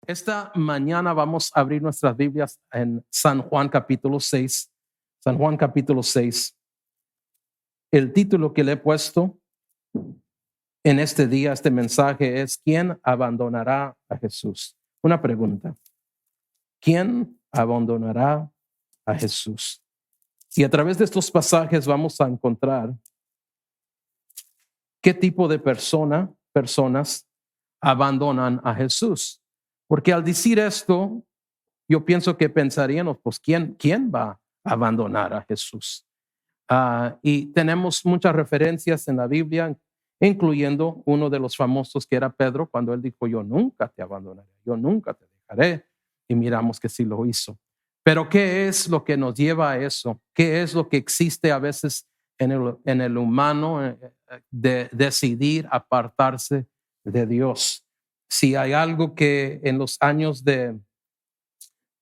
Esta mañana vamos a abrir nuestras Biblias en San Juan capítulo 6. San Juan capítulo 6. El título que le he puesto en este día, este mensaje es ¿quién abandonará a Jesús? Una pregunta. ¿Quién abandonará a Jesús? Y a través de estos pasajes vamos a encontrar qué tipo de personas abandonan a Jesús. Porque al decir esto, yo pienso que pensaríamos, pues, ¿quién va a abandonar a Jesús? Y tenemos muchas referencias en la Biblia, incluyendo uno de los famosos que era Pedro, cuando él dijo, yo nunca te abandonaré, yo nunca te dejaré. Y miramos que sí lo hizo. Pero ¿qué es lo que nos lleva a eso? ¿Qué es lo que existe a veces en el humano de decidir apartarse de Dios? Si hay algo que en los años de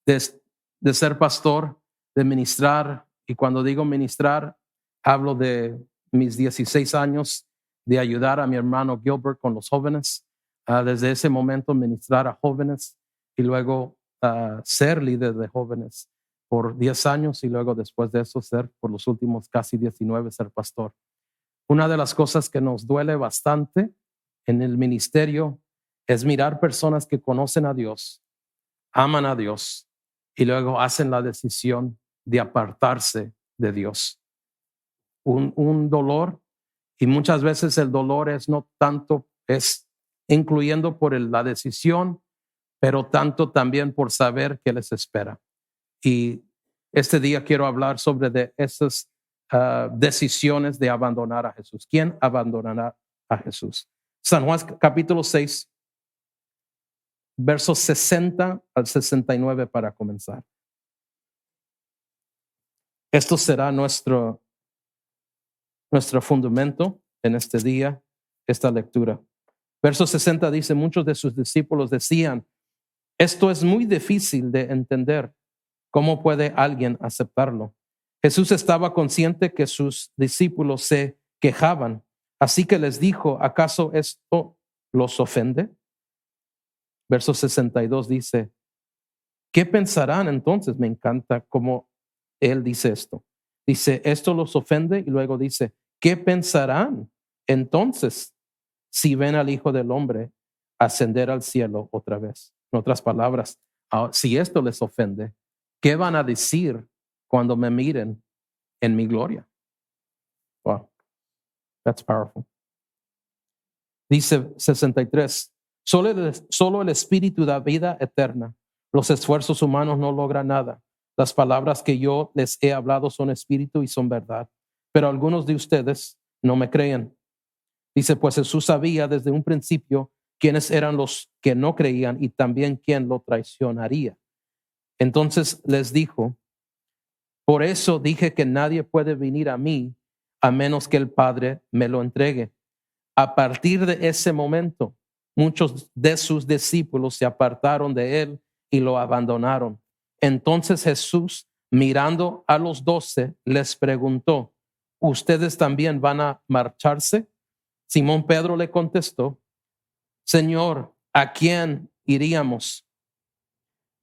ser pastor, de ministrar, y cuando digo ministrar, hablo de mis 16 años de ayudar a mi hermano Gilbert con los jóvenes, desde ese momento ministrar a jóvenes y luego ser líder de jóvenes por 10 años y luego después de eso ser por los últimos casi 19 ser pastor. Una de las cosas que nos duele bastante en el ministerio es mirar personas que conocen a Dios, aman a Dios, y luego hacen la decisión de apartarse de Dios. Un dolor, y muchas veces el dolor es no tanto, es incluyendo por la decisión, pero tanto también por saber qué les espera. Y este día quiero hablar sobre de esas decisiones de abandonar a Jesús. ¿Quién abandonará a Jesús? San Juan capítulo 6. Versos 60 al 69 para comenzar. Esto será nuestro fundamento en este día, esta lectura. Verso 60 dice, muchos de sus discípulos decían, esto es muy difícil de entender. ¿Cómo puede alguien aceptarlo? Jesús estaba consciente que sus discípulos se quejaban, así que les dijo, ¿acaso esto los ofende? Verso 62 dice, ¿qué pensarán entonces? Me encanta cómo él dice esto. Dice, esto los ofende y luego dice, ¿qué pensarán entonces si ven al Hijo del Hombre ascender al cielo otra vez? En otras palabras, si esto les ofende, ¿qué van a decir cuando me miren en mi gloria? Wow, that's powerful. Dice 63, solo el Espíritu da vida eterna. Los esfuerzos humanos no logran nada. Las palabras que yo les he hablado son espíritu y son verdad. Pero algunos de ustedes no me creen. Dice, pues Jesús sabía desde un principio quiénes eran los que no creían y también quién lo traicionaría. Entonces les dijo, por eso dije que nadie puede venir a mí a menos que el Padre me lo entregue. A partir de ese momento, muchos de sus discípulos se apartaron de él y lo abandonaron. Entonces Jesús, mirando a los 12, les preguntó, ¿ustedes también van a marcharse? Simón Pedro le contestó, Señor, ¿a quién iríamos?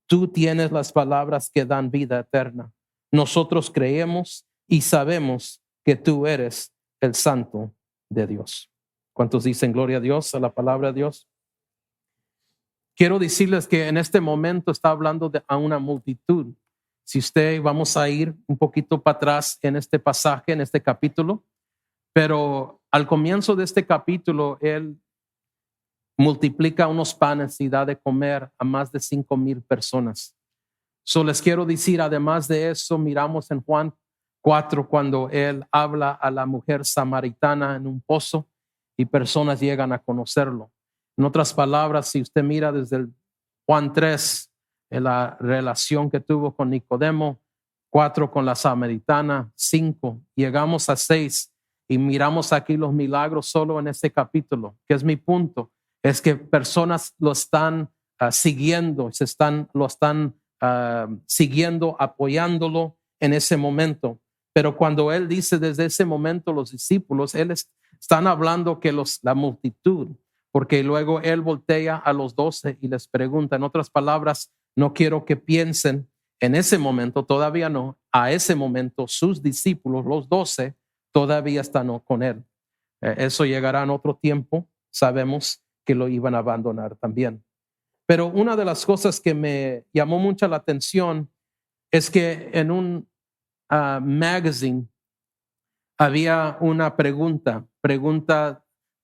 Tú tienes las palabras que dan vida eterna. Nosotros creemos y sabemos que tú eres el Santo de Dios. ¿Cuántos dicen gloria a Dios, a la palabra de Dios? Quiero decirles que en este momento está hablando a una multitud. Si vamos a ir un poquito para atrás en este pasaje, en este capítulo, pero al comienzo de este capítulo, él multiplica unos panes y da de comer a más de 5,000 personas. Les quiero decir, además de eso, miramos en Juan 4 cuando él habla a la mujer samaritana en un pozo y personas llegan a conocerlo. En otras palabras, si usted mira desde el Juan 3, en la relación que tuvo con Nicodemo, 4 con la samaritana, 5, llegamos a 6 y miramos aquí los milagros solo en este capítulo, que es mi punto, es que personas lo están siguiendo, lo están siguiendo, apoyándolo en ese momento. Pero cuando él dice desde ese momento los discípulos, están hablando que la multitud, porque luego él voltea a los 12 y les pregunta. En otras palabras, no quiero que piensen en ese momento, todavía no, a ese momento sus discípulos, los 12, todavía están con él. Eso llegará en otro tiempo, sabemos que lo iban a abandonar también. Pero una de las cosas que me llamó mucho la atención es que en un magazine había una pregunta,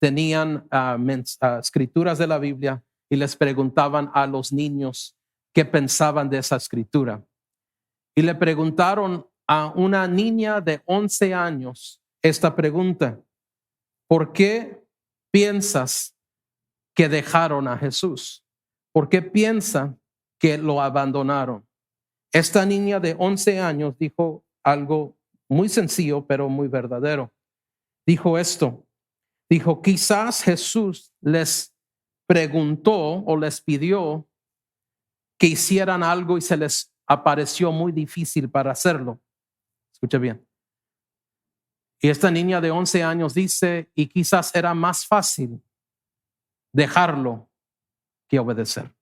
tenían escrituras de la Biblia y les preguntaban a los niños qué pensaban de esa escritura. Y le preguntaron a una niña de 11 años esta pregunta: ¿por qué piensas que dejaron a Jesús? ¿Por qué piensan que lo abandonaron? Esta niña de 11 años dijo algo muy sencillo, pero muy verdadero. Dijo esto, dijo: quizás Jesús les preguntó o les pidió que hicieran algo y se les apareció muy difícil para hacerlo. Escuche bien. Y esta niña de 11 años dice, y quizás era más fácil dejarlo que obedecer.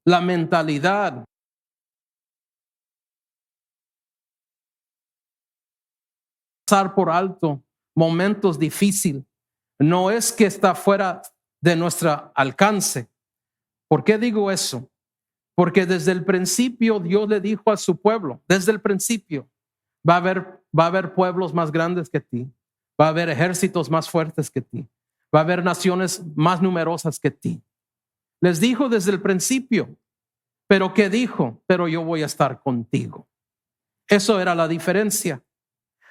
La mentalidad pasar por alto momentos difíciles no es que está fuera de nuestro alcance. ¿Por qué digo eso? Porque desde el principio Dios le dijo a su pueblo, desde el principio, va a haber pueblos más grandes que ti, va a haber ejércitos más fuertes que ti, va a haber naciones más numerosas que ti. Les dijo desde el principio, pero ¿qué dijo? Pero yo voy a estar contigo. Eso era la diferencia.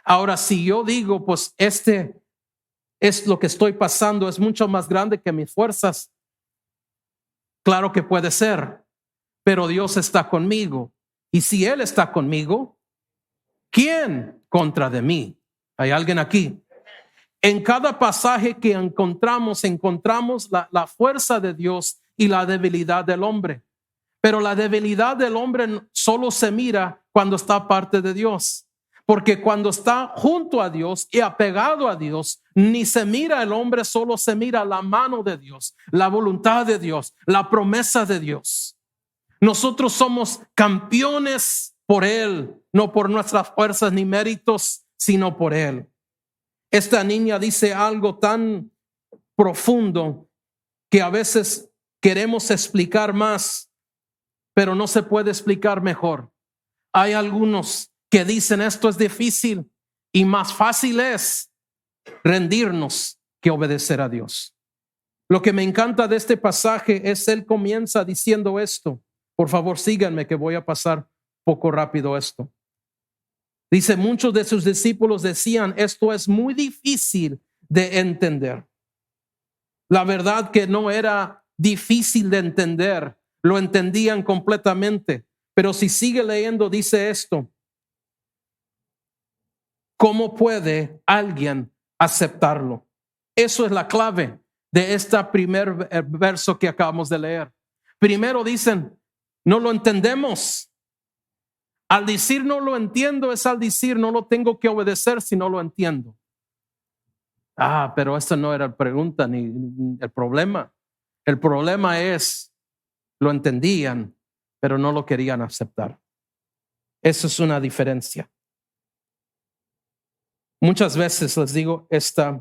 Ahora, si yo digo, pues este es lo que estoy pasando, es mucho más grande que mis fuerzas, claro que puede ser, pero Dios está conmigo. Y si Él está conmigo, ¿quién contra de mí? ¿Hay alguien aquí? En cada pasaje que encontramos la fuerza de Dios y la debilidad del hombre. Pero la debilidad del hombre solo se mira cuando está aparte de Dios. Porque cuando está junto a Dios y apegado a Dios, ni se mira el hombre, solo se mira la mano de Dios, la voluntad de Dios, la promesa de Dios. Nosotros somos campeones por Él, no por nuestras fuerzas ni méritos, sino por Él. Esta niña dice algo tan profundo que a veces queremos explicar más, pero no se puede explicar mejor. Hay algunos que dicen esto es difícil y más fácil es rendirnos que obedecer a Dios. Lo que me encanta de este pasaje es él comienza diciendo esto. Por favor, síganme que voy a pasar poco rápido esto. Dice, muchos de sus discípulos decían, esto es muy difícil de entender. La verdad que no era difícil de entender, lo entendían completamente. Pero si sigue leyendo, dice esto. ¿Cómo puede alguien aceptarlo? Eso es la clave de este primer verso que acabamos de leer. Primero dicen, no lo entendemos. Al decir no lo entiendo es al decir no lo tengo que obedecer si no lo entiendo. Pero esta no era la pregunta ni el problema. El problema es, lo entendían, pero no lo querían aceptar. Eso es una diferencia. Muchas veces les digo este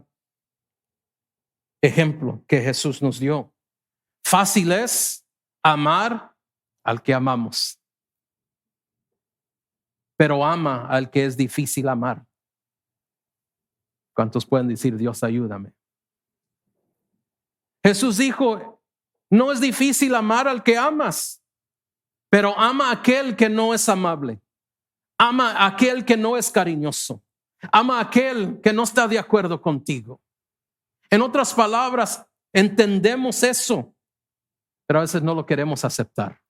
ejemplo que Jesús nos dio. Fácil es amar al que amamos, pero ama al que es difícil amar. ¿Cuántos pueden decir, Dios ayúdame? Jesús dijo, no es difícil amar al que amas, pero ama a aquel que no es amable. Ama a aquel que no es cariñoso. Ama a aquel que no está de acuerdo contigo. En otras palabras, entendemos eso, pero a veces no lo queremos aceptar.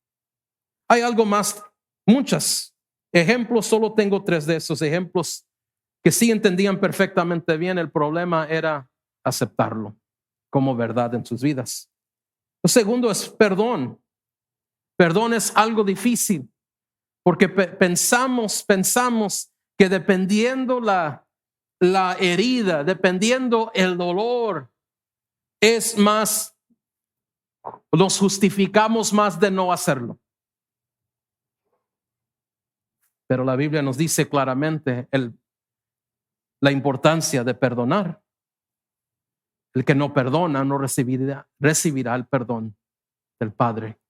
Hay algo más, muchos ejemplos, solo tengo 3 de esos ejemplos que sí entendían perfectamente bien. El problema era aceptarlo como verdad en sus vidas. Lo segundo es perdón. Perdón es algo difícil porque pensamos que dependiendo la herida, dependiendo el dolor, es más, nos justificamos más de no hacerlo. Pero la Biblia nos dice claramente la importancia de perdonar. El que no perdona no recibirá el perdón del Padre.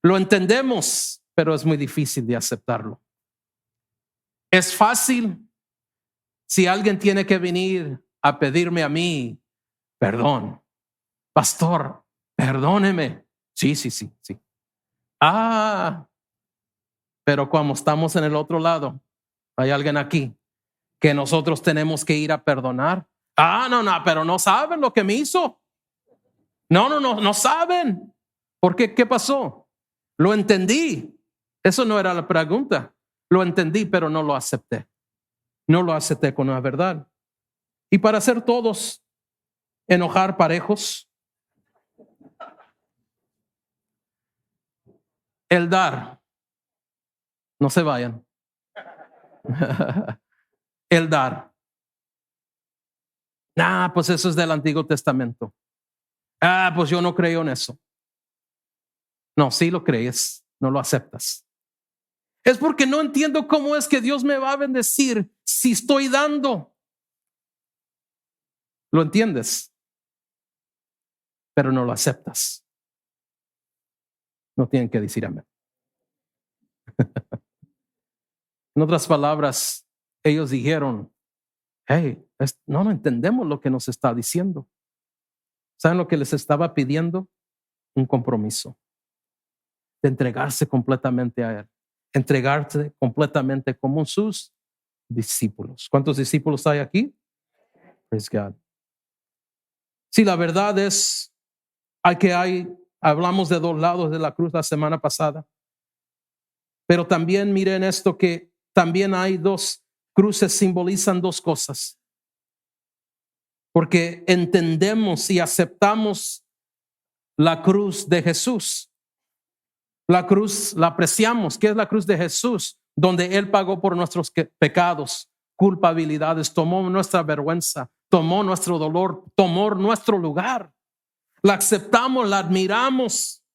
Lo entendemos, pero es muy difícil de aceptarlo. Es fácil si alguien tiene que venir a pedirme a mí perdón. Pastor, perdóneme. Sí. Pero como estamos en el otro lado, hay alguien aquí que nosotros tenemos que ir a perdonar. No, pero no saben lo que me hizo. No saben. ¿Por qué? ¿Qué pasó? Lo entendí. Eso no era la pregunta. Lo entendí, pero no lo acepté. No lo acepté con la verdad. Y para ser todos enojar parejos, el dar. No se vayan. El dar. Pues eso es del Antiguo Testamento. Pues yo no creo en eso. No, sí lo crees, no lo aceptas. Es porque no entiendo cómo es que Dios me va a bendecir si estoy dando. ¿Lo entiendes? Pero no lo aceptas. No tienen que decir amén. En otras palabras, ellos dijeron, no entendemos lo que nos está diciendo. ¿Saben lo que les estaba pidiendo? Un compromiso de entregarse completamente a Él, entregarse completamente como sus discípulos. ¿Cuántos discípulos hay aquí? Praise God. Sí, la verdad es, hablamos de dos lados de la cruz la semana pasada, pero también miren esto, que también hay dos cruces, simbolizan dos cosas. Porque entendemos y aceptamos la cruz de Jesús. La cruz la apreciamos. ¿Qué es la cruz de Jesús? Donde Él pagó por nuestros pecados, culpabilidades, tomó nuestra vergüenza, tomó nuestro dolor, tomó nuestro lugar. La aceptamos, la admiramos,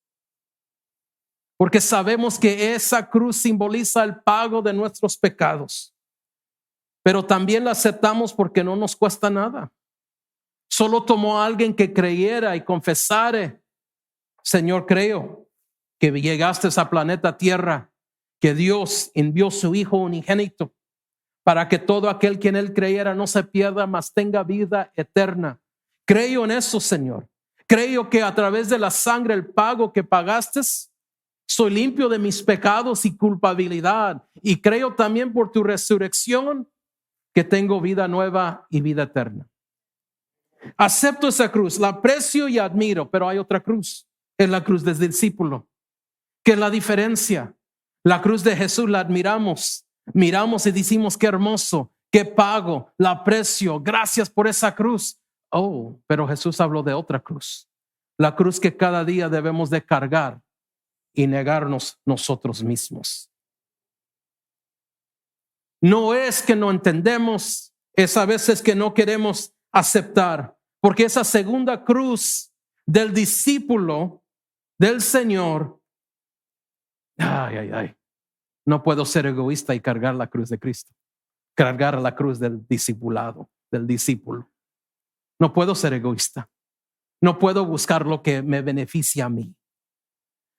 porque sabemos que esa cruz simboliza el pago de nuestros pecados. Pero también la aceptamos porque no nos cuesta nada. Solo tomó a alguien que creyera y confesara: Señor, creo que llegaste a ese planeta Tierra, que Dios envió su Hijo unigénito para que todo aquel que en Él creyera no se pierda, mas tenga vida eterna. Creo en eso, Señor. Creo que a través de la sangre, el pago que pagaste, soy limpio de mis pecados y culpabilidad. Y creo también por tu resurrección que tengo vida nueva y vida eterna. Acepto esa cruz, la aprecio y admiro, pero hay otra cruz, es la cruz del discípulo. ¿Qué es la diferencia? La cruz de Jesús la admiramos, miramos y decimos: qué hermoso, qué pago, la aprecio, gracias por esa cruz. Pero Jesús habló de otra cruz, la cruz que cada día debemos de cargar y negarnos nosotros mismos. No es que no entendemos, es a veces que no queremos aceptar, porque esa segunda cruz del discípulo del Señor, no puedo ser egoísta y cargar la cruz de Cristo, cargar la cruz del discipulado, del discípulo. No puedo ser egoísta, no puedo buscar lo que me beneficia a mí,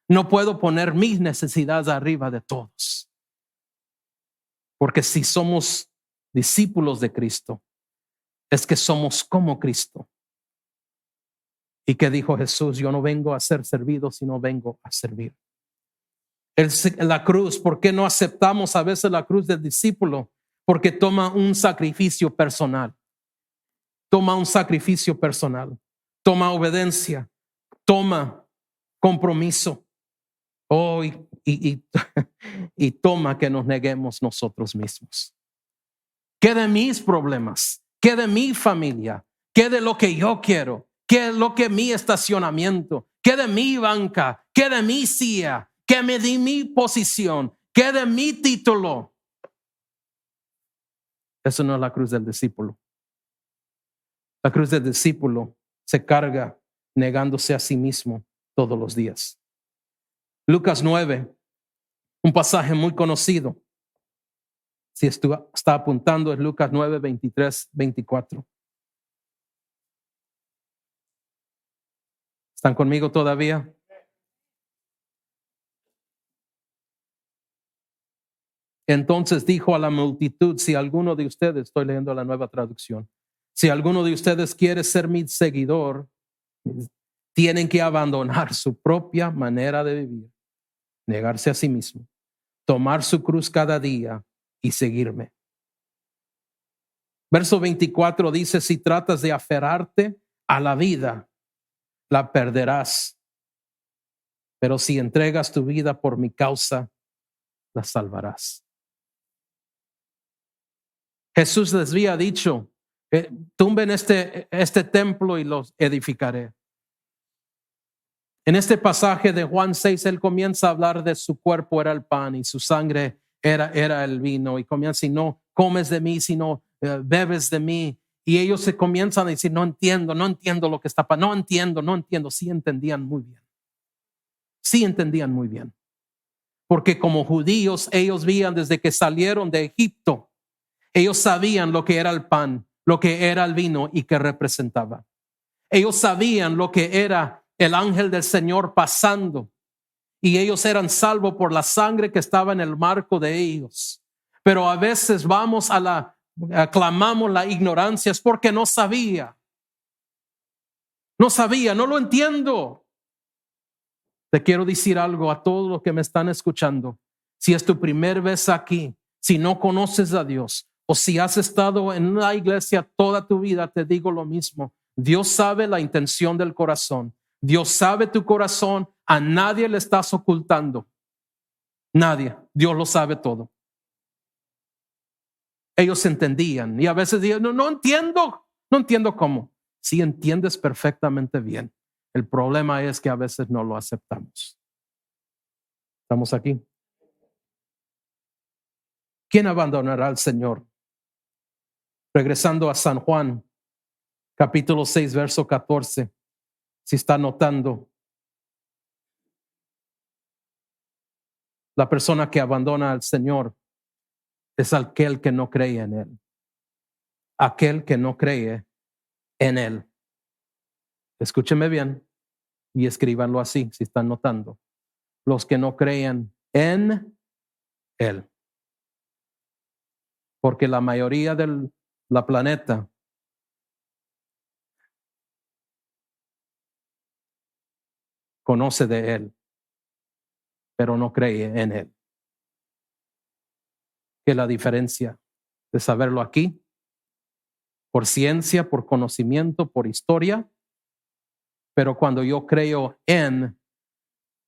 no puedo poner mis necesidades arriba de todos, porque si somos discípulos de Cristo, es que somos como Cristo. ¿Y qué dijo Jesús? Yo no vengo a ser servido, sino vengo a servir. La cruz, ¿por qué no aceptamos a veces la cruz del discípulo? Porque toma un sacrificio personal. Toma un sacrificio personal. Toma obediencia. Toma compromiso. Y toma que nos neguemos nosotros mismos. ¿Qué de mis problemas? ¿Qué de mi familia? ¿Qué de lo que yo quiero? ¿Qué es lo que mi estacionamiento? ¿Qué de mi banca? ¿Qué de mi silla? ¿Qué me di mi posición? ¿Qué de mi título? Eso no es la cruz del discípulo. La cruz del discípulo se carga negándose a sí mismo todos los días. Lucas 9, un pasaje muy conocido. Si está apuntando, es Lucas 9, 23, 24. ¿Están conmigo todavía? Entonces dijo a la multitud, si alguno de ustedes, estoy leyendo la Nueva Traducción, si alguno de ustedes quiere ser mi seguidor, tienen que abandonar su propia manera de vivir, negarse a sí mismo, tomar su cruz cada día y seguirme. Verso 24 dice, si tratas de aferrarte a la vida, la perderás. Pero si entregas tu vida por mi causa, la salvarás. Jesús les había dicho, tumben este templo y los edificaré. En este pasaje de Juan 6, él comienza a hablar de su cuerpo era el pan y su sangre era el vino. Y comienza, si no comes de mí, si no bebes de mí. Y ellos se comienzan a decir, no entiendo lo que está pasando. No entiendo. Sí entendían muy bien. Sí entendían muy bien. Porque como judíos, ellos veían desde que salieron de Egipto. Ellos sabían lo que era el pan, lo que era el vino y qué representaba. Ellos sabían lo que era el ángel del Señor pasando y ellos eran salvos por la sangre que estaba en el marco de ellos. Pero a veces vamos aclamamos la ignorancia, es porque no sabía, no lo entiendo. Te quiero decir algo a todos los que me están escuchando. Si es tu primera vez aquí, si no conoces a Dios o si has estado en una iglesia toda tu vida, te digo lo mismo. Dios sabe la intención del corazón. Dios sabe tu corazón. A nadie le estás ocultando. Nadie. Dios lo sabe todo. Ellos entendían y a veces decían, no entiendo cómo. Sí entiendes perfectamente bien. El problema es que a veces no lo aceptamos. ¿Estamos aquí? ¿Quién abandonará al Señor? Regresando a San Juan, capítulo 6, verso 14. Si está notando, la persona que abandona al Señor es aquel que no cree en Él. Aquel que no cree en Él. Escúcheme bien y escríbanlo así si están notando. Los que no creen en Él. Porque la mayoría del planeta conoce de Él, pero no cree en Él. ¿Qué es la diferencia de saberlo aquí? Por ciencia, por conocimiento, por historia. Pero cuando yo creo en,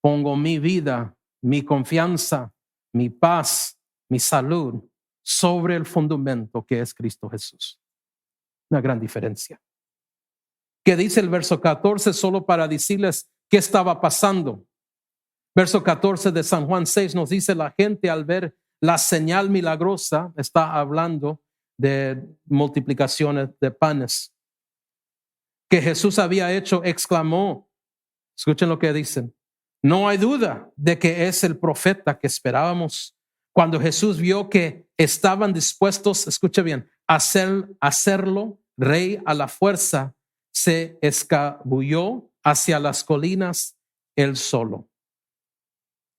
pongo mi vida, mi confianza, mi paz, mi salud sobre el fundamento que es Cristo Jesús. Una gran diferencia. ¿Qué dice el verso 14? Solo para decirles qué estaba pasando. Verso 14 de San Juan 6 nos dice la gente al ver la señal milagrosa, está hablando de multiplicaciones de panes, que Jesús había hecho, exclamó, escuchen lo que dicen, no hay duda de que es el profeta que esperábamos. Cuando Jesús vio que estaban dispuestos, escuche bien, a hacerlo rey a la fuerza, se escabulló hacia las colinas él solo.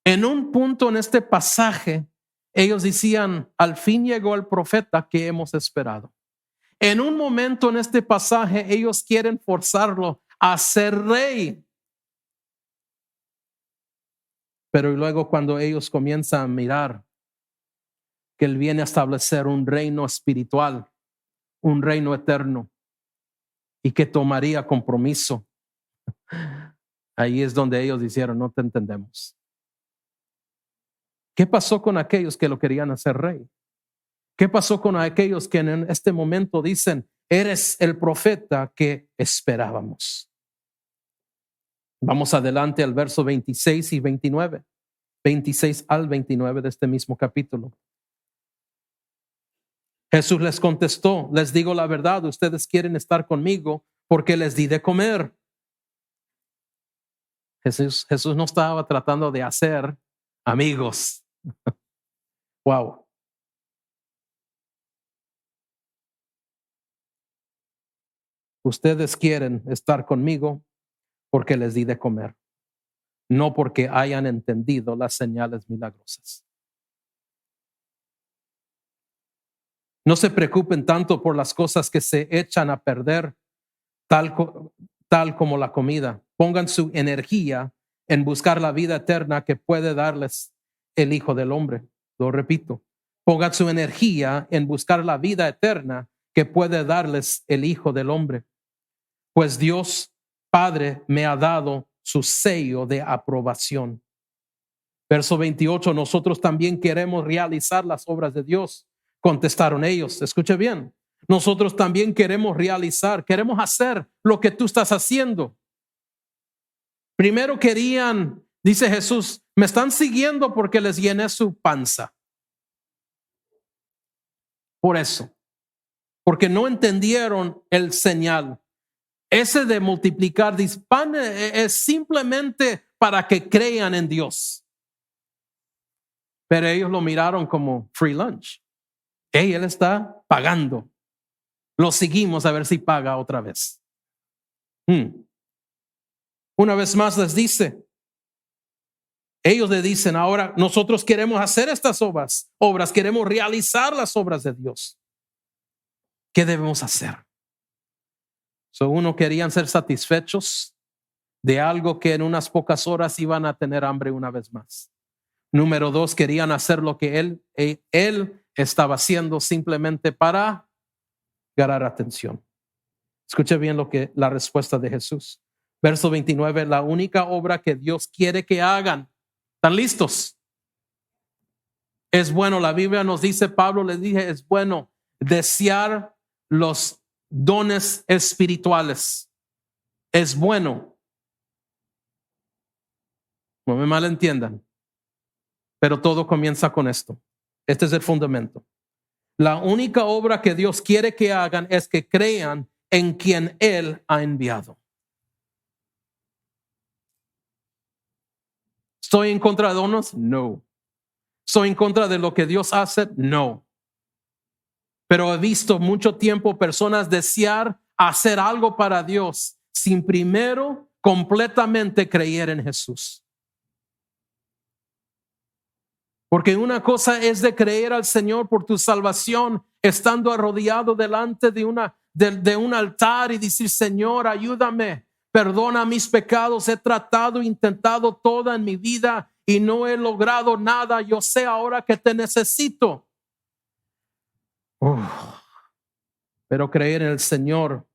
En un punto en este pasaje, ellos decían, al fin llegó el profeta que hemos esperado. En un momento en este pasaje, ellos quieren forzarlo a ser rey. Pero luego cuando ellos comienzan a mirar que Él viene a establecer un reino espiritual, un reino eterno, y que tomaría compromiso, ahí es donde ellos dijeron, no te entendemos. ¿Qué pasó con aquellos que lo querían hacer rey? ¿Qué pasó con aquellos que en este momento dicen, eres el profeta que esperábamos? Vamos adelante al verso 26 y 29. 26 al 29 de este mismo capítulo. Jesús les contestó, les digo la verdad, ustedes quieren estar conmigo porque les di de comer. Jesús no estaba tratando de hacer amigos. Wow. Ustedes quieren estar conmigo porque les di de comer, no porque hayan entendido las señales milagrosas. No se preocupen tanto por las cosas que se echan a perder, tal como la comida. Pongan su energía en buscar la vida eterna que puede darles el Hijo del Hombre. Lo repito, pongan su energía en buscar la vida eterna que puede darles el Hijo del Hombre. Pues Dios Padre me ha dado su sello de aprobación. Verso 28, nosotros también queremos realizar las obras de Dios. Contestaron ellos, escuche bien, nosotros también queremos hacer lo que tú estás haciendo. Primero querían, dice Jesús, me están siguiendo porque les llené su panza. Por eso, porque no entendieron el señal. Ese de multiplicar pan es simplemente para que crean en Dios. Pero ellos lo miraron como free lunch. Hey, él está pagando. Lo seguimos a ver si paga otra vez. Una vez más les dice, ellos le dicen ahora, nosotros queremos hacer estas obras, queremos realizar las obras de Dios. ¿Qué debemos hacer? Uno, querían ser satisfechos de algo que en unas pocas horas iban a tener hambre una vez más. Número 2, querían hacer lo que él estaba haciendo simplemente para ganar atención. Escuche bien la respuesta de Jesús. Verso 29, la única obra que Dios quiere que hagan. ¿Están listos? Es bueno, la Biblia nos dice, Pablo les dije, es bueno desear los dones espirituales. Es bueno. No me malentiendan. Pero todo comienza con esto. Este es el fundamento. La única obra que Dios quiere que hagan es que crean en quien Él ha enviado. ¿Estoy en contra de dones? No. ¿Estoy en contra de lo que Dios hace? No. Pero he visto mucho tiempo personas desear hacer algo para Dios sin primero completamente creer en Jesús. Porque una cosa es de creer al Señor por tu salvación, estando arrodillado delante de un altar y decir, Señor, ayúdame, perdona mis pecados, he intentado toda en mi vida y no he logrado nada, yo sé ahora que te necesito. Pero creer en el Señor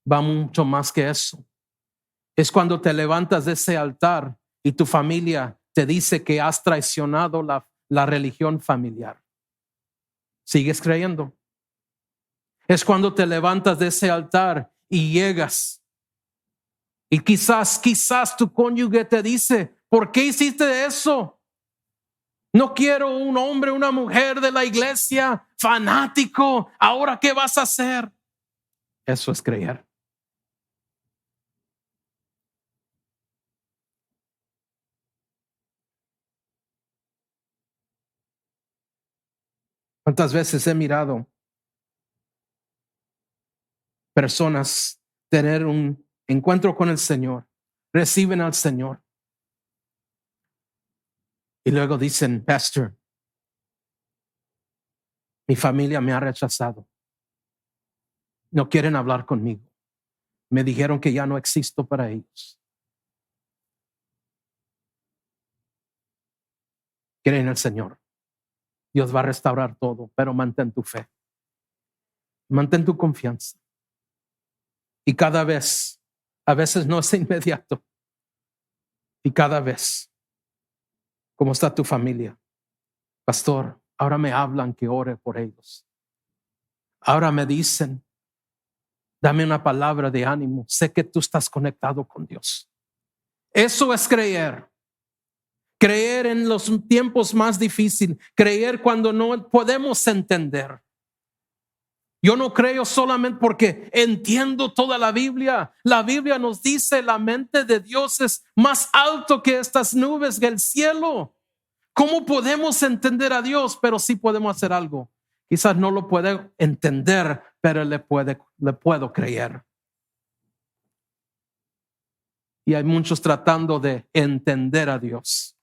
va mucho más que eso. Es cuando te levantas de ese altar y tu familia te dice que has traicionado la religión familiar. ¿Sigues creyendo? Es cuando te levantas de ese altar y llegas y quizás tu cónyuge te dice, ¿por qué hiciste eso? No quiero un hombre, una mujer de la iglesia fanático. ¿Ahora qué vas a hacer? Eso es creer. ¿Cuántas veces he mirado personas tener un encuentro con el Señor, reciben al Señor y luego dicen, Pastor, mi familia me ha rechazado, no quieren hablar conmigo, me dijeron que ya no existo para ellos? Creen en el Señor, Dios va a restaurar todo, pero mantén tu fe, mantén tu confianza. Y cada vez, a veces no es inmediato, y cada vez, ¿cómo está tu familia? Pastor, ahora me hablan que ore por ellos. Ahora me dicen, dame una palabra de ánimo. Sé que tú estás conectado con Dios. Eso es creer. Creer en los tiempos más difíciles. Creer cuando no podemos entender. Yo no creo solamente porque entiendo toda la Biblia. La Biblia nos dice la mente de Dios es más alto que estas nubes del cielo. ¿Cómo podemos entender a Dios? Pero sí podemos hacer algo. Quizás no lo puedo entender, pero le puedo creer. Y hay muchos tratando de entender a Dios.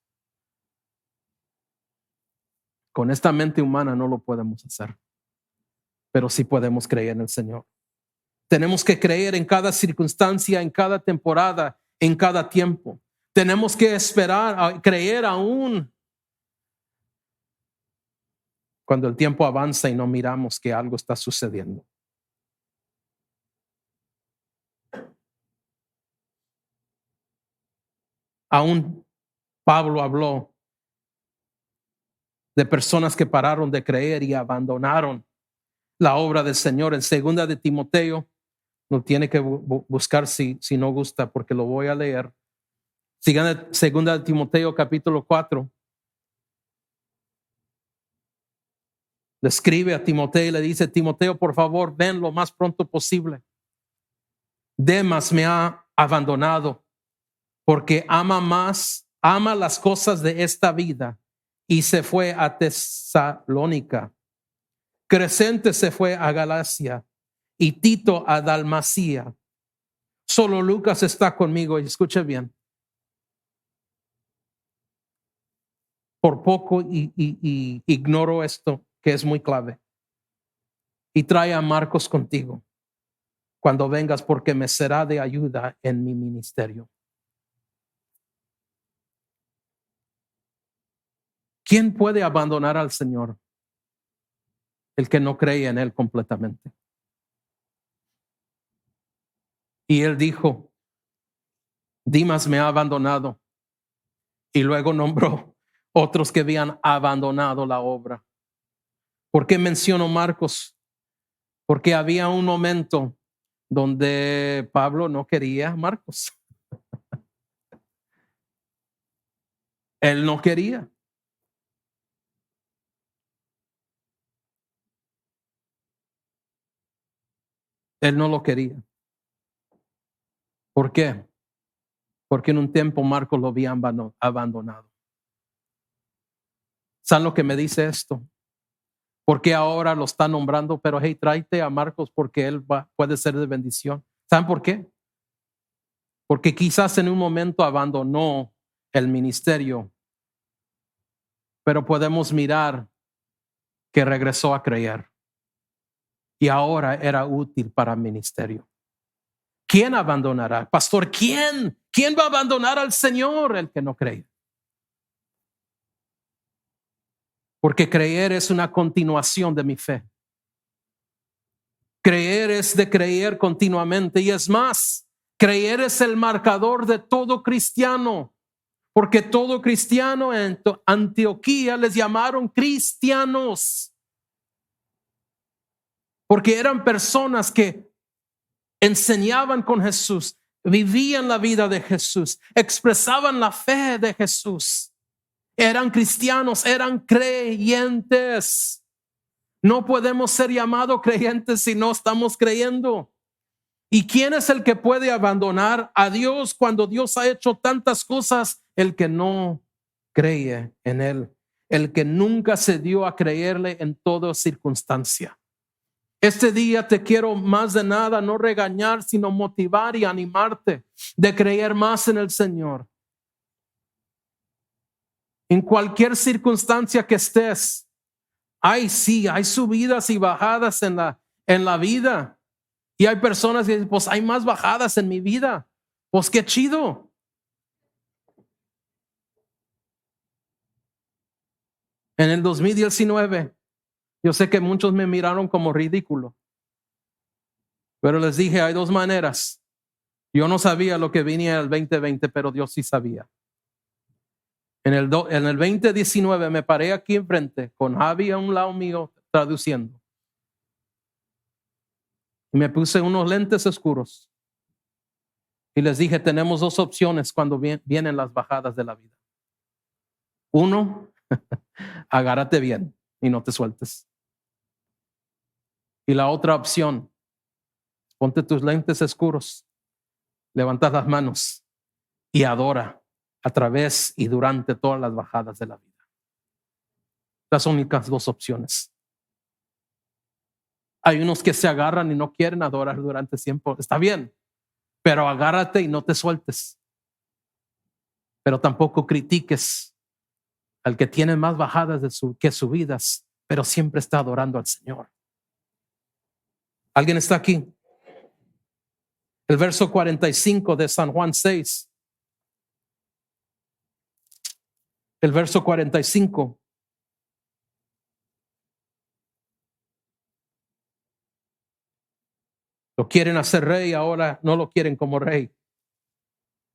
Con esta mente humana no lo podemos hacer, pero sí podemos creer en el Señor. Tenemos que creer en cada circunstancia, en cada temporada, en cada tiempo. Tenemos que esperar, creer aún cuando el tiempo avanza y no miramos que algo está sucediendo. Aún Pablo habló de personas que pararon de creer y abandonaron la obra del Señor. En segunda de Timoteo, no tiene que buscar si no gusta, porque lo voy a leer. Sigan segunda de Timoteo capítulo 4. Le escribe a Timoteo y le dice: Timoteo, por favor, ven lo más pronto posible. Demas me ha abandonado porque ama las cosas de esta vida y se fue a Tesalónica. Crescente se fue a Galacia y Tito a Dalmacia. Solo Lucas está conmigo, y escuche bien. Por poco y ignoro esto que es muy clave. Y trae a Marcos contigo cuando vengas, porque me será de ayuda en mi ministerio. ¿Quién puede abandonar al Señor? El que no cree en Él completamente. Y Él dijo: Dimas me ha abandonado. Y luego nombró otros que habían abandonado la obra. ¿Por qué menciono Marcos? Porque había un momento donde Pablo no quería a Marcos. Él no quería. Él no lo quería. ¿Por qué? Porque en un tiempo Marcos lo había abandonado. ¿Saben lo que me dice esto? Porque ahora lo está nombrando, pero hey, tráete a Marcos porque él puede ser de bendición. ¿Saben por qué? Porque quizás en un momento abandonó el ministerio, pero podemos mirar que regresó a creer y ahora era útil para el ministerio. ¿Quién abandonará? Pastor, ¿quién? ¿Quién va a abandonar al Señor? El que no cree. Porque creer es una continuación de mi fe. Creer es de creer continuamente, y es más, creer es el marcador de todo cristiano, porque todo cristiano en Antioquía les llamaron cristianos, porque eran personas que enseñaban con Jesús, vivían la vida de Jesús, expresaban la fe de Jesús, eran cristianos, eran creyentes. No podemos ser llamados creyentes si no estamos creyendo. ¿Y quién es el que puede abandonar a Dios cuando Dios ha hecho tantas cosas? El que no cree en Él, el que nunca se dio a creerle en toda circunstancia. Este día te quiero más de nada no regañar, sino motivar y animarte de creer más en el Señor. En cualquier circunstancia que estés, hay subidas y bajadas en la vida. Y hay personas que dicen: pues hay más bajadas en mi vida. Pues qué chido. En el 2019, yo sé que muchos me miraron como ridículo, pero les dije: hay dos maneras. Yo no sabía lo que venía el 2020, pero Dios sí sabía. En el 2019 me paré aquí enfrente con Javi a un lado mío traduciendo. Y me puse unos lentes oscuros. Y les dije: tenemos dos opciones cuando vienen las bajadas de la vida. Uno, agárrate bien y no te sueltes. Y la otra opción, ponte tus lentes oscuros, levanta las manos y adora a través y durante todas las bajadas de la vida. Las únicas dos opciones. Hay unos que se agarran y no quieren adorar durante tiempo. Está bien, pero agárrate y no te sueltes. Pero tampoco critiques al que tiene más bajadas que subidas, pero siempre está adorando al Señor. ¿Alguien está aquí? El verso 45 de San Juan 6. El verso 45. Lo quieren hacer rey, ahora no lo quieren como rey.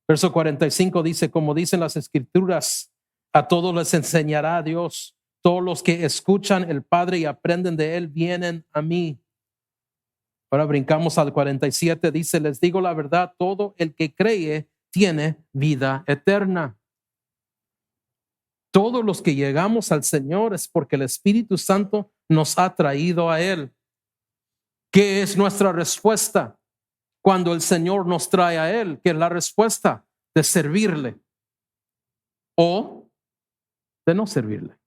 Verso 45 dice, como dicen las escrituras, a todos les enseñará Dios. Todos los que escuchan el Padre y aprenden de Él vienen a mí. Ahora brincamos al 47, dice, les digo la verdad, todo el que cree tiene vida eterna. Todos los que llegamos al Señor es porque el Espíritu Santo nos ha traído a Él. ¿Qué es nuestra respuesta cuando el Señor nos trae a Él? ¿Qué es la respuesta? De servirle o de no servirle.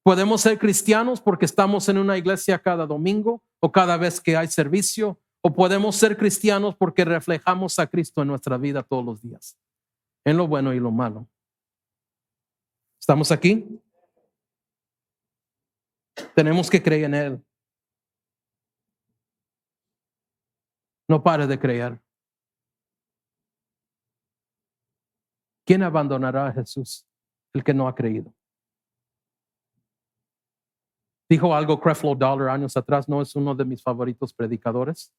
Podemos ser cristianos porque estamos en una iglesia cada domingo o cada vez que hay servicio, o podemos ser cristianos porque reflejamos a Cristo en nuestra vida todos los días, en lo bueno y lo malo. ¿Estamos aquí? Tenemos que creer en Él. No pare de creer. ¿Quién abandonará a Jesús? El que no ha creído. Dijo algo Creflo Dollar años atrás, no es uno de mis favoritos predicadores,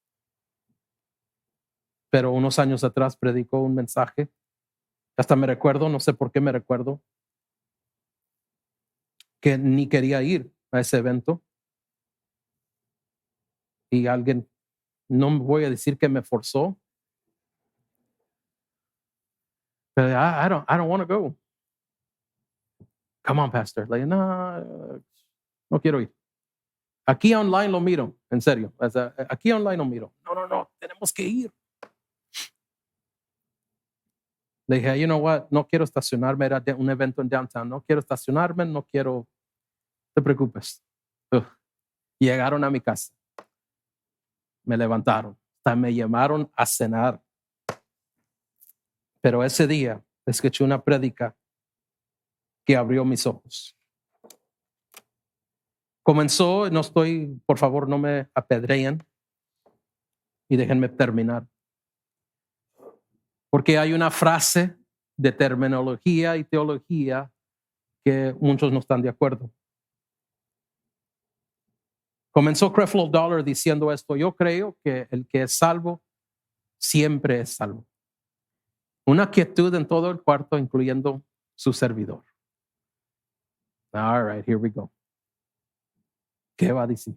pero unos años atrás predicó un mensaje. Hasta me recuerdo, no sé por qué me recuerdo, que ni quería ir a ese evento. Y alguien, no voy a decir que me forzó, pero I don't want to go. Come on, pastor. Like, no quiero ir. Aquí online lo miro, en serio. Aquí online lo miro. No, tenemos que ir. Le dije, you know what, no quiero estacionarme, era un evento en downtown, no quiero estacionarme, no quiero, no te preocupes. Llegaron a mi casa, me levantaron, hasta me llamaron a cenar. Pero ese día escuché una prédica que abrió mis ojos. Comenzó, por favor, no me apedreen y déjenme terminar. Porque hay una frase de terminología y teología que muchos no están de acuerdo. Comenzó Creflo Dollar diciendo esto: yo creo que el que es salvo siempre es salvo. Una quietud en todo el cuarto, incluyendo su servidor. All right, here we go. ¿Qué va a decir?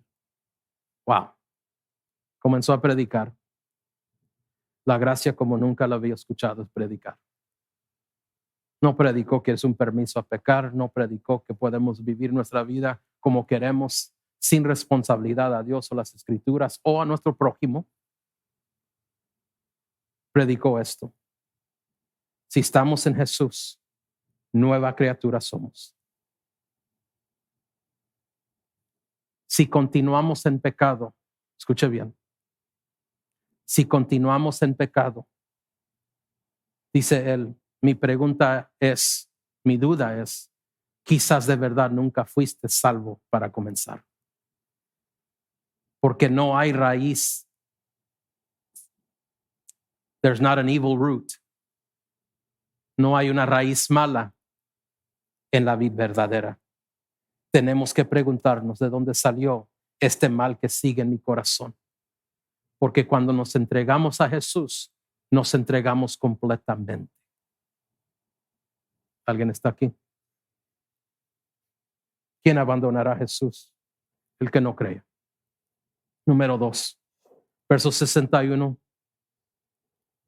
Wow. Comenzó a predicar. La gracia como nunca la había escuchado es predicar. No predicó que es un permiso a pecar, no predicó que podemos vivir nuestra vida como queremos, sin responsabilidad a Dios o las Escrituras o a nuestro prójimo. Predicó esto: si estamos en Jesús, nueva criatura somos. Si continuamos en pecado, escuche bien, si continuamos en pecado, dice él, mi duda es, quizás de verdad nunca fuiste salvo para comenzar. Porque no hay raíz. There's not an evil root. No hay una raíz mala en la vida verdadera. Tenemos que preguntarnos de dónde salió este mal que sigue en mi corazón. Porque cuando nos entregamos a Jesús, nos entregamos completamente. ¿Alguien está aquí? ¿Quién abandonará a Jesús? El que no cree. Número 2, verso 61.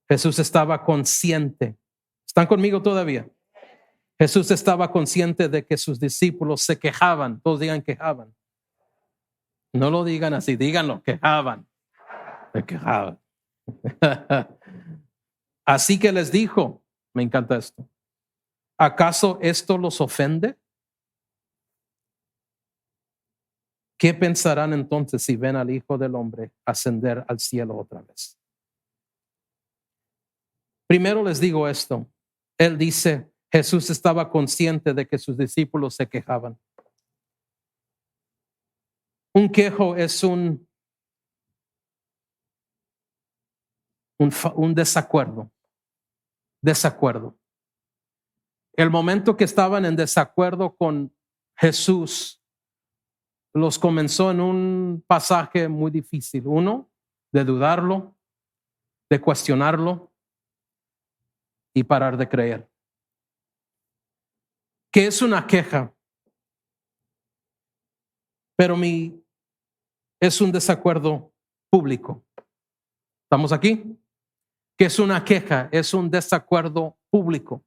Jesús estaba consciente. ¿Están conmigo todavía? Jesús estaba consciente de que sus discípulos se quejaban. Todos digan quejaban. No lo digan así, díganlo, quejaban. Se quejaban. Así que les dijo, me encanta esto, ¿acaso esto los ofende? ¿Qué pensarán entonces si ven al Hijo del Hombre ascender al cielo otra vez? Primero les digo esto. Él dice, Jesús estaba consciente de que sus discípulos se quejaban. Un quejo es un desacuerdo. Desacuerdo. El momento que estaban en desacuerdo con Jesús, los comenzó en un pasaje muy difícil. Uno, de dudarlo, de cuestionarlo y parar de creer. ¿Qué es una queja? Pero es un desacuerdo público. ¿Estamos aquí? ¿Qué es una queja? Es un desacuerdo público.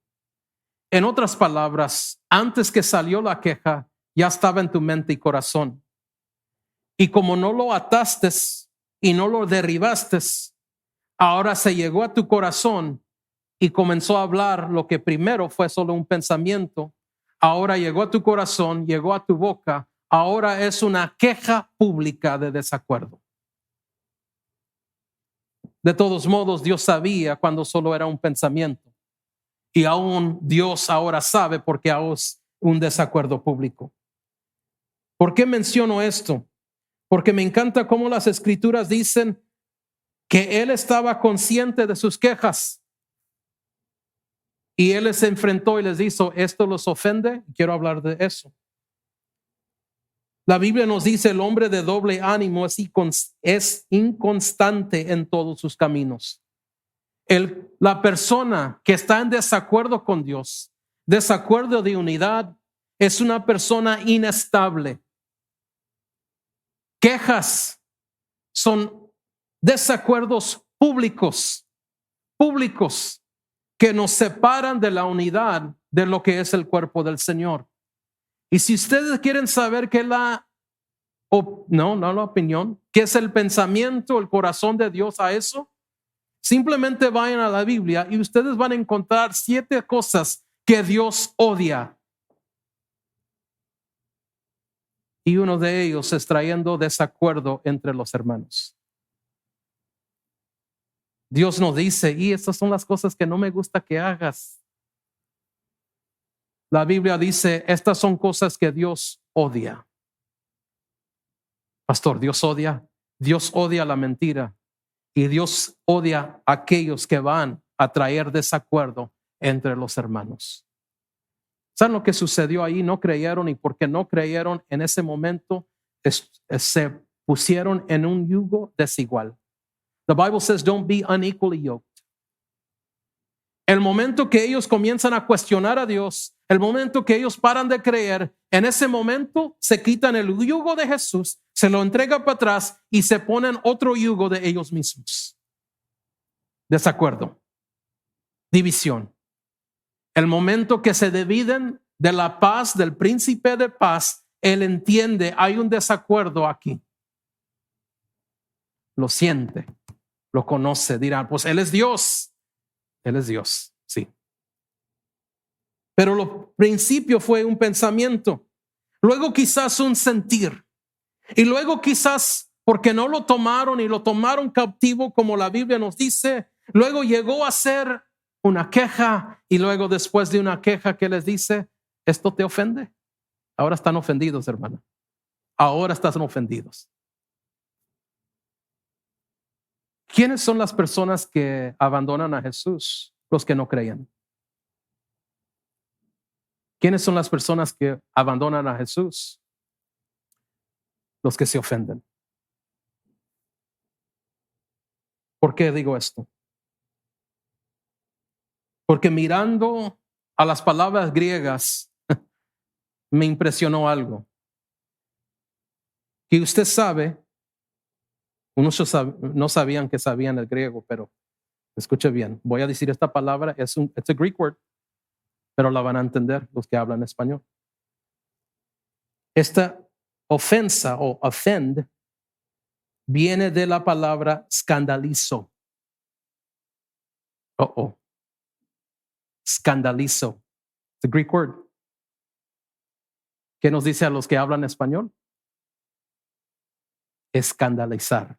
En otras palabras, antes que salió la queja, ya estaba en tu mente y corazón. Y como no lo ataste y no lo derribaste, ahora se llegó a tu corazón y comenzó a hablar lo que primero fue solo un pensamiento. Ahora llegó a tu corazón, llegó a tu boca. Ahora es una queja pública de desacuerdo. De todos modos, Dios sabía cuando solo era un pensamiento. Y aún Dios ahora sabe porque aún es un desacuerdo público. ¿Por qué menciono esto? Porque me encanta cómo las escrituras dicen que Él estaba consciente de sus quejas. Y Él les enfrentó y les dijo, ¿esto los ofende? Quiero hablar de eso. La Biblia nos dice, el hombre de doble ánimo es inconstante en todos sus caminos. La persona que está en desacuerdo con Dios, desacuerdo de unidad, es una persona inestable. Quejas son desacuerdos públicos que nos separan de la unidad de lo que es el cuerpo del Señor. Y si ustedes quieren saber qué es la opinión, qué es el pensamiento, el corazón de Dios a eso, simplemente vayan a la Biblia y ustedes van a encontrar 7 cosas que Dios odia. Y uno de ellos es trayendo desacuerdo entre los hermanos. Dios nos dice, y estas son las cosas que no me gusta que hagas. La Biblia dice, estas son cosas que Dios odia. Pastor, Dios odia la mentira. Y Dios odia a aquellos que van a traer desacuerdo entre los hermanos. ¿Saben lo que sucedió ahí? No creyeron, y porque no creyeron en ese momento se pusieron en un yugo desigual. The Bible says, don't be unequally yoked. El momento que ellos comienzan a cuestionar a Dios, el momento que ellos paran de creer, en ese momento se quitan el yugo de Jesús, se lo entrega para atrás y se ponen otro yugo de ellos mismos. Desacuerdo, división. El momento que se dividen de la paz del príncipe de paz, él entiende, hay un desacuerdo aquí. Lo siente, lo conoce, dirán, pues él es Dios. Él es Dios, sí. Pero lo principio fue un pensamiento, luego quizás un sentir, y luego quizás porque no lo tomaron y lo tomaron cautivo como la Biblia nos dice, luego llegó a ser una queja, y luego después de una queja que les dice, ¿esto te ofende? Ahora están ofendidos, hermana. Ahora están ofendidos. ¿Quiénes son las personas que abandonan a Jesús? Los que no creen. ¿Quiénes son las personas que abandonan a Jesús? Los que se ofenden. ¿Por qué digo esto? Porque mirando a las palabras griegas me impresionó algo. Que usted sabe, unos no sabían que sabían el griego, pero escuche bien, voy a decir esta palabra, it's a Greek word, pero la van a entender los que hablan español. Esta ofensa o offend viene de la palabra escandalizo. Escandalizo. The Greek word. ¿Qué nos dice a los que hablan español? Escandalizar.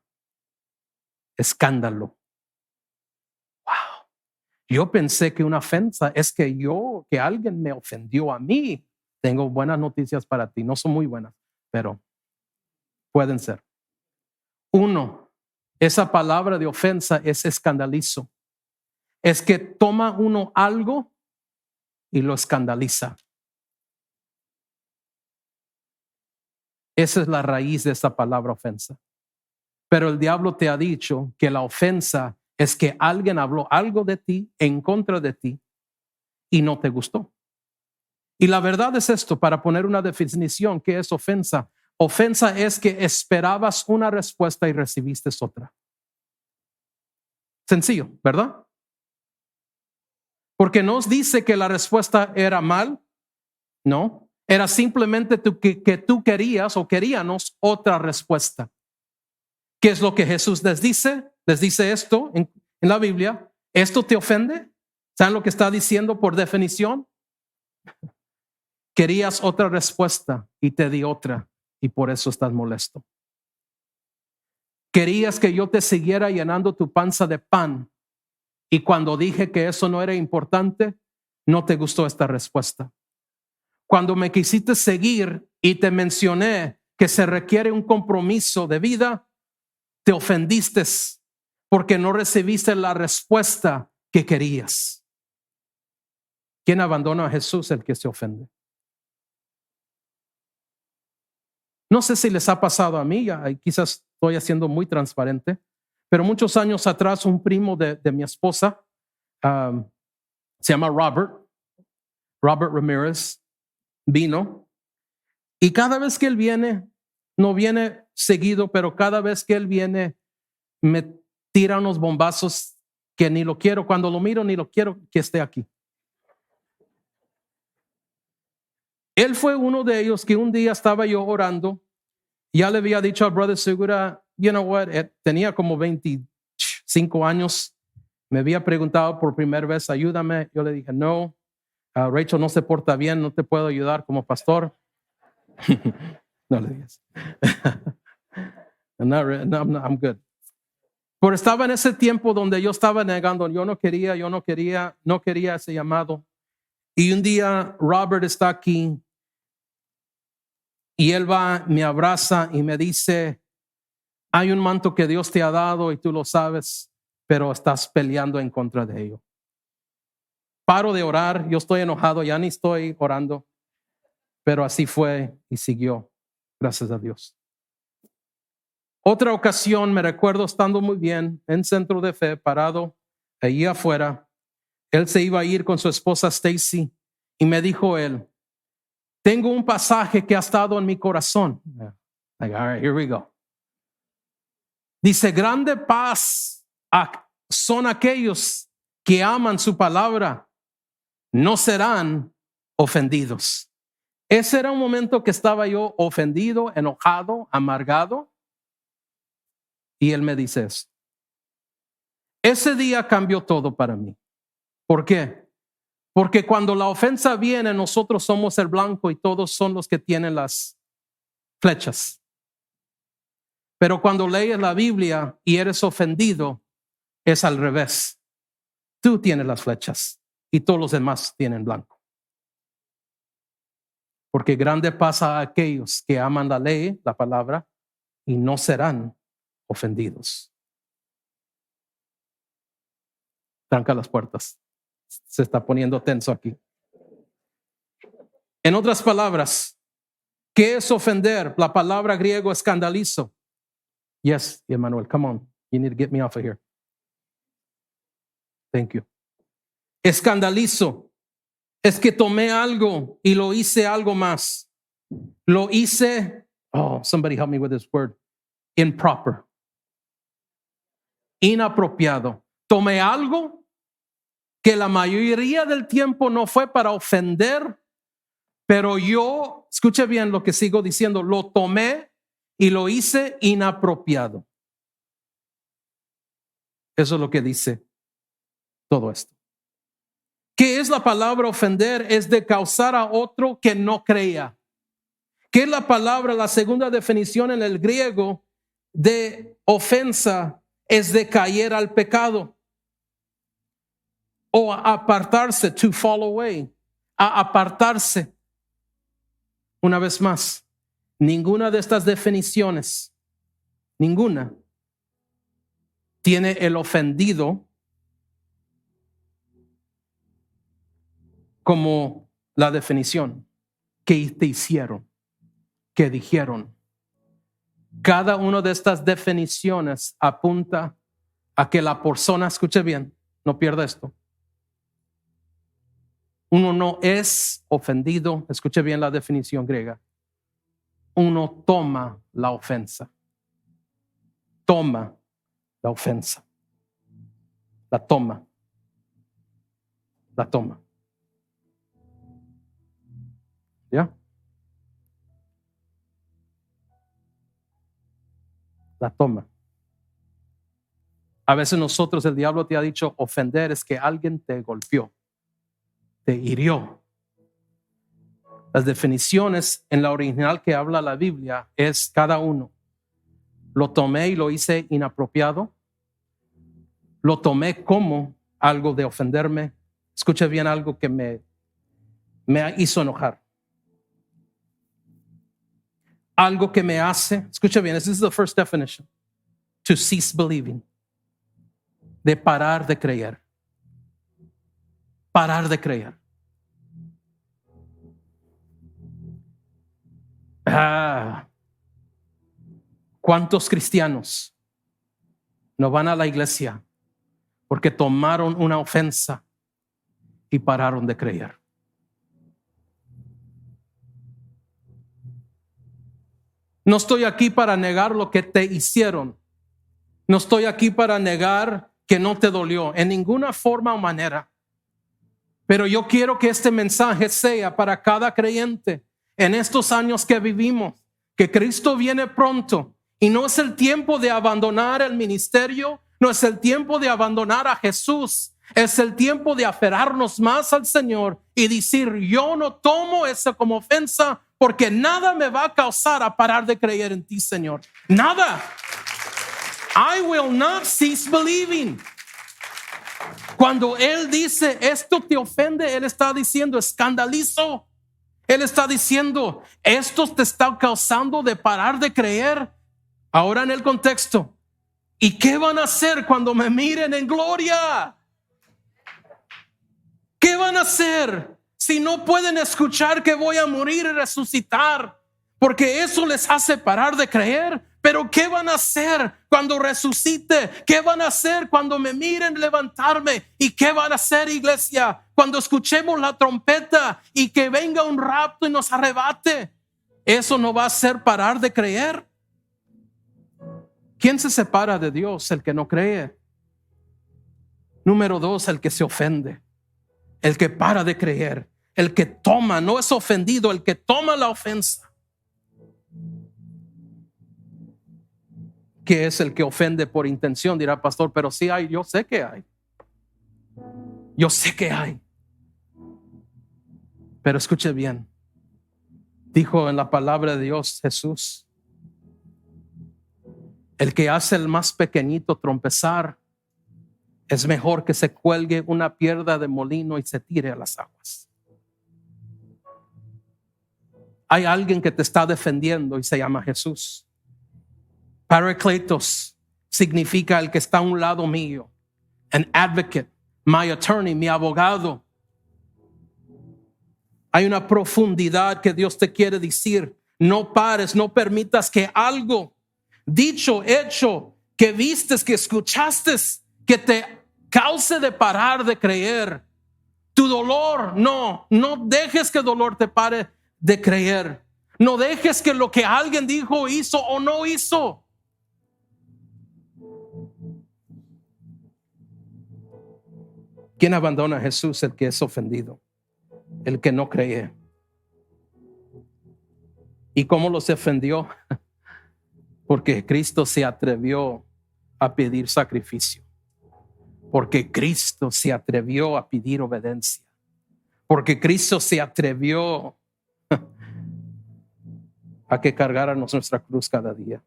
Escándalo. Wow. Yo pensé que una ofensa es que alguien me ofendió a mí. Tengo buenas noticias para ti. No son muy buenas, pero pueden ser. 1, esa palabra de ofensa es escandalizo. Es que toma uno algo y lo escandaliza. Esa es la raíz de esta palabra ofensa. Pero el diablo te ha dicho que la ofensa es que alguien habló algo de ti en contra de ti y no te gustó. Y la verdad es esto, para poner una definición, ¿qué es ofensa? Ofensa es que esperabas una respuesta y recibiste otra. Sencillo, ¿verdad? Porque nos dice que la respuesta era mal, no. Era simplemente que tú querías o queríamos otra respuesta. ¿Qué es lo que Jesús les dice? Les dice esto en la Biblia. ¿Esto te ofende? ¿Saben lo que está diciendo por definición? Querías otra respuesta y te di otra y por eso estás molesto. Querías que yo te siguiera llenando tu panza de pan y cuando dije que eso no era importante, no te gustó esta respuesta. Cuando me quisiste seguir y te mencioné que se requiere un compromiso de vida, te ofendiste porque no recibiste la respuesta que querías. ¿Quién abandona a Jesús? El que se ofende. No sé si les ha pasado a mí, quizás estoy siendo muy transparente, pero muchos años atrás un primo de mi esposa, se llama Robert Ramírez, vino y cada vez que él viene, no viene seguido, pero cada vez que él viene me tira unos bombazos que ni lo quiero, cuando lo miro ni lo quiero que esté aquí. Él fue uno de ellos que un día estaba yo orando, ya le había dicho al brother Segura, you know what, tenía como 25 años, me había preguntado por primera vez, ayúdame, yo le dije, no, Rachel no se porta bien, no te puedo ayudar como pastor. No le digas. I'm good. Pero estaba en ese tiempo donde yo estaba negando, yo no quería ese llamado. Y un día Robert está aquí y él va, me abraza y me dice, hay un manto que Dios te ha dado y tú lo sabes, pero estás peleando en contra de ello. Paro de orar, yo estoy enojado, ya ni estoy orando, pero así fue y siguió, gracias a Dios. Otra ocasión me recuerdo estando muy bien en Centro de Fe, parado allí afuera. Él se iba a ir con su esposa Stacy y me dijo él, tengo un pasaje que ha estado en mi corazón. Like, all right, here we go. Dice, grande paz son aquellos que aman su palabra, no serán ofendidos. Ese era un momento que estaba yo ofendido, enojado, amargado. Y él me dice eso. Ese día cambió todo para mí. ¿Por qué? Porque cuando la ofensa viene, nosotros somos el blanco y todos son los que tienen las flechas. Pero cuando lees la Biblia y eres ofendido, es al revés. Tú tienes las flechas y todos los demás tienen blanco. Porque grande pasa a aquellos que aman la ley, la palabra, y no serán ofendidos. Tranca las puertas. Se está poniendo tenso aquí. En otras palabras, ¿qué es ofender? La palabra griego escandalizo. Yes, Emmanuel, come on. You need to get me off of here. Thank you. Escandalizo es que tomé algo y lo hice algo más. Lo hice, somebody help me with this word. Improper. Inapropiado. Tomé algo que la mayoría del tiempo no fue para ofender, pero yo, escuche bien lo que sigo diciendo, lo tomé y lo hice inapropiado. Eso es lo que dice todo esto. ¿Qué es la palabra ofender? Es de causar a otro que no crea. ¿Qué es la palabra? La segunda definición en el griego de ofensa es de caer al pecado o apartarse, to fall away, a apartarse. Una vez más, ninguna de estas definiciones, ninguna, tiene el ofendido como la definición que te hicieron, que dijeron. Cada una de estas definiciones apunta a que la persona, escuche bien, no pierda esto. Uno no es ofendido, escuche bien la definición griega. Uno toma la ofensa. Toma la ofensa. La toma. La toma. ¿Ya? La toma. A veces nosotros, el diablo te ha dicho ofender es que alguien te golpeó, te hirió. Las definiciones en la original que habla la Biblia es cada uno. Lo tomé y lo hice inapropiado. Lo tomé como algo de ofenderme. Escuche bien, algo que me hizo enojar. Algo que me hace, escuche bien, this is the first definition. To cease believing. De parar de creer. Parar de creer. ¿Cuántos cristianos no van a la iglesia porque tomaron una ofensa y pararon de creer? No estoy aquí para negar lo que te hicieron. No estoy aquí para negar que no te dolió en ninguna forma o manera. Pero yo quiero que este mensaje sea para cada creyente en estos años que vivimos, que Cristo viene pronto y no es el tiempo de abandonar el ministerio, no es el tiempo de abandonar a Jesús, es el tiempo de aferrarnos más al Señor y decir, yo no tomo eso como ofensa porque nada me va a causar a parar de creer en ti, Señor. Nada. I will not cease believing. Cuando Él dice, esto te ofende, Él está diciendo, escandalizo. Él está diciendo, esto te está causando de parar de creer. Ahora en el contexto, ¿y qué van a hacer cuando me miren en gloria? ¿Qué van a hacer si no pueden escuchar que voy a morir y resucitar? Porque eso les hace parar de creer. Pero ¿qué van a hacer cuando resucite? ¿Qué van a hacer cuando me miren levantarme? ¿Y qué van a hacer, iglesia, cuando escuchemos la trompeta y que venga un rapto y nos arrebate? Eso no va a hacer parar de creer. ¿Quién se separa de Dios? El que no cree. Número 2, el que se ofende. El que para de creer. El que toma, no es ofendido, el que toma la ofensa. Que es el que ofende por intención, dirá pastor, pero sí hay, yo sé que hay. Yo sé que hay. Pero escuche bien. Dijo en la palabra de Dios Jesús, el que hace el más pequeñito trompezar es mejor que se cuelgue una piedra de molino y se tire a las aguas. Hay alguien que te está defendiendo y se llama Jesús. Parakletos significa el que está a un lado mío. An advocate, my attorney, mi abogado. Hay una profundidad que Dios te quiere decir. No pares, no permitas que algo dicho, hecho, que vistes, que escuchaste, que te cause de parar de creer. Tu dolor, no dejes que el dolor te pare de creer. No dejes que lo que alguien dijo, hizo o no hizo. ¿Quién abandona a Jesús? El que es ofendido, el que no cree. ¿Y cómo los ofendió? Porque Cristo se atrevió a pedir sacrificio. Porque Cristo se atrevió a pedir obediencia. Porque Cristo se atrevió a que cargáramos nuestra cruz cada día.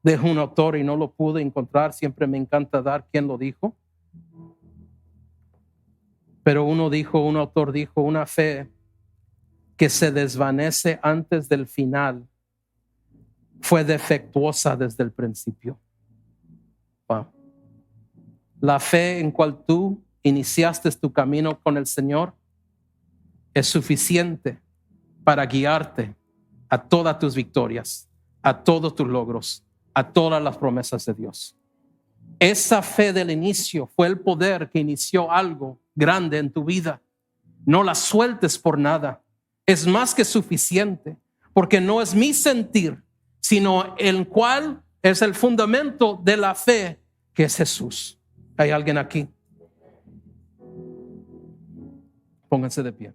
Dejo un autor y no lo pude encontrar. Siempre me encanta dar quién lo dijo. Pero un autor dijo, una fe que se desvanece antes del final fue defectuosa desde el principio. Wow. La fe en cual tú iniciaste tu camino con el Señor es suficiente para guiarte a todas tus victorias, a todos tus logros, a todas las promesas de Dios. Esa fe del inicio fue el poder que inició algo grande en tu vida. No la sueltes por nada. Es más que suficiente, porque no es mi sentir, sino el cual es el fundamento de la fe, que es Jesús. ¿Hay alguien aquí? Pónganse de pie.